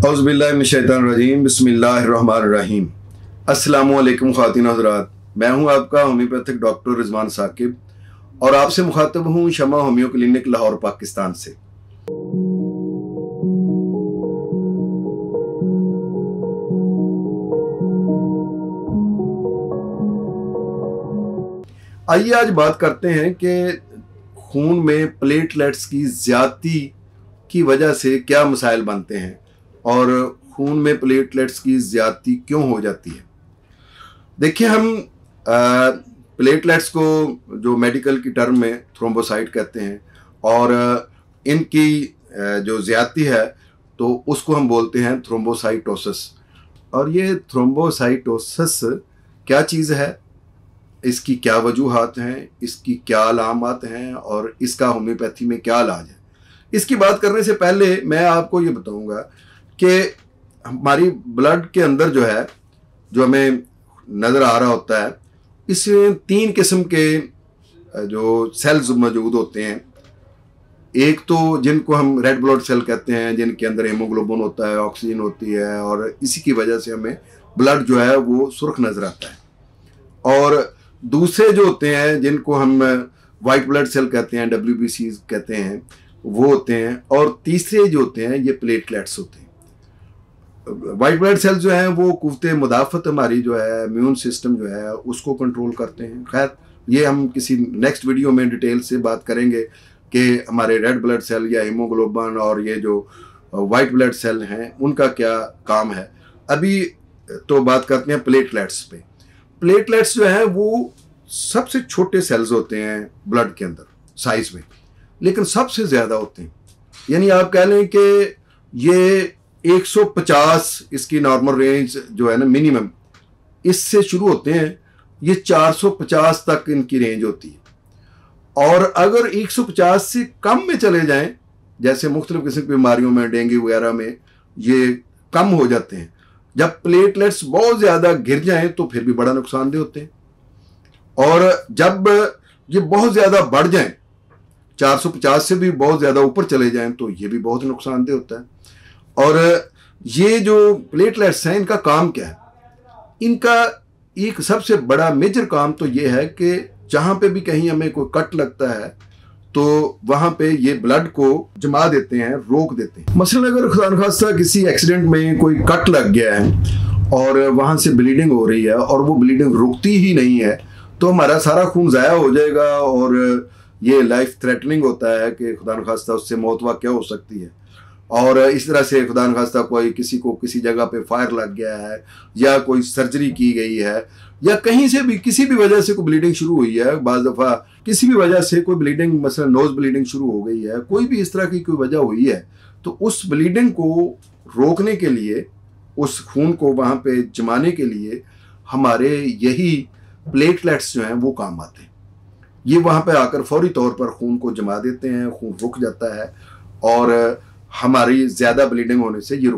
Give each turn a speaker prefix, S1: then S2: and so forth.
S1: औज़ुबिल्लाहिमिनश्शैतानिर्रजीम बिस्मिल्लाहिर्रहमानिर्रहीम। अस्सलामुअलैकुम ख़वातीन हज़रात, मैं हूं आपका होम्योपैथिक डॉक्टर रिजवान साकिब और आपसे मुखातब हूं शमा होम्यो क्लिनिक लाहौर पाकिस्तान से। आइए आज बात करते हैं कि खून में प्लेटलेट्स की ज़्यादती की वजह से क्या मसाइल बनते हैं और खून में प्लेटलेट्स की ज़्यादती क्यों हो जाती है। देखिए, हम प्लेटलेट्स को जो मेडिकल की टर्म में थ्रोम्बोसाइट कहते हैं और इनकी जो ज़्यादती है तो उसको हम बोलते हैं थ्रोम्बोसाइटोसिस। और ये थ्रोम्बोसाइटोसिस क्या चीज़ है, इसकी क्या वजूहात हैं, इसकी क्या अलामात हैं और इसका होम्योपैथी में क्या इलाज है। इसकी बात करने से पहले मैं आपको ये बताऊंगा कि हमारी ब्लड के अंदर जो है, जो हमें नज़र आ रहा होता है, इसमें 3 किस्म के जो सेल्स मौजूद होते हैं। एक तो जिनको हम रेड ब्लड सेल कहते हैं, जिनके अंदर हेमोग्लोबिन होता है, ऑक्सीजन होती है और इसी की वजह से हमें ब्लड जो है वो सुर्ख नज़र आता है। और दूसरे जो होते हैं जिनको हम वाइट ब्लड सेल कहते हैं, WBC कहते हैं, वो होते हैं। और तीसरे जो होते हैं ये प्लेटलेट्स होते हैं। वाइट ब्लड सेल जो है वो कुव्वते मुदाफ़त हमारी जो है इम्यून सिस्टम जो है उसको कंट्रोल करते हैं। खैर, ये हम किसी नेक्स्ट वीडियो में डिटेल से बात करेंगे कि हमारे रेड ब्लड सेल या हीमोग्लोबिन और ये जो वाइट ब्लड सेल हैं उनका क्या काम है। अभी तो बात करते हैं प्लेटलेट्स पे। प्लेटलेट्स जो है वो सबसे छोटे सेल्स होते हैं ब्लड के अंदर साइज में, लेकिन सबसे ज़्यादा होते हैं। यानी आप कह लें कि ये 150 इसकी नॉर्मल रेंज जो है ना, मिनिमम इससे शुरू होते हैं, ये 450 तक इनकी रेंज होती है। और अगर 150 से कम में चले जाएं, जैसे मुख्तलिफ किस्म की बीमारियों में, डेंगू वगैरह में ये कम हो जाते हैं। जब प्लेटलेट्स बहुत ज़्यादा गिर जाएं तो फिर भी बड़ा नुकसानदेह होते हैं। और जब ये बहुत ज़्यादा बढ़ जाएं, 450 से भी बहुत ज़्यादा ऊपर चले जाएं, तो ये भी बहुत नुकसानदेह होता है। और ये जो प्लेटलेट्स हैं, इनका काम क्या है? इनका एक सबसे बड़ा मेजर काम तो ये है कि जहाँ पे भी कहीं हमें कोई कट लगता है तो वहाँ पे ये ब्लड को जमा देते हैं, रोक देते हैं। मसलन अगर खुदा न खास्ता किसी एक्सीडेंट में कोई कट लग गया है और वहाँ से ब्लीडिंग हो रही है और वो ब्लीडिंग रुकती ही नहीं है, तो हमारा सारा खून ज़ाया हो जाएगा और ये लाइफ थ्रेटनिंग होता है कि खुदा न खास्ता उससे मौत वाक़या हो सकती है। और इस तरह से खुदा न खास्ता कोई किसी को किसी जगह पे फायर लग गया है या कोई सर्जरी की गई है या कहीं से भी किसी भी वजह से कोई ब्लीडिंग शुरू हुई है, बाज़ दफ़ा किसी भी वजह से कोई ब्लीडिंग, मसलन नोज़ ब्लीडिंग शुरू हो गई है, कोई भी इस तरह की कोई वजह हुई है, तो उस ब्लीडिंग को रोकने के लिए, उस खून को वहाँ पे जमाने के लिए हमारे यही प्लेटलेट्स जो हैं वो काम आते हैं। ये वहाँ पे आकर फौरी तौर पर खून को जमा देते हैं, खून रुक जाता है और हमारी ज़्यादा ब्लीडिंग होने से ये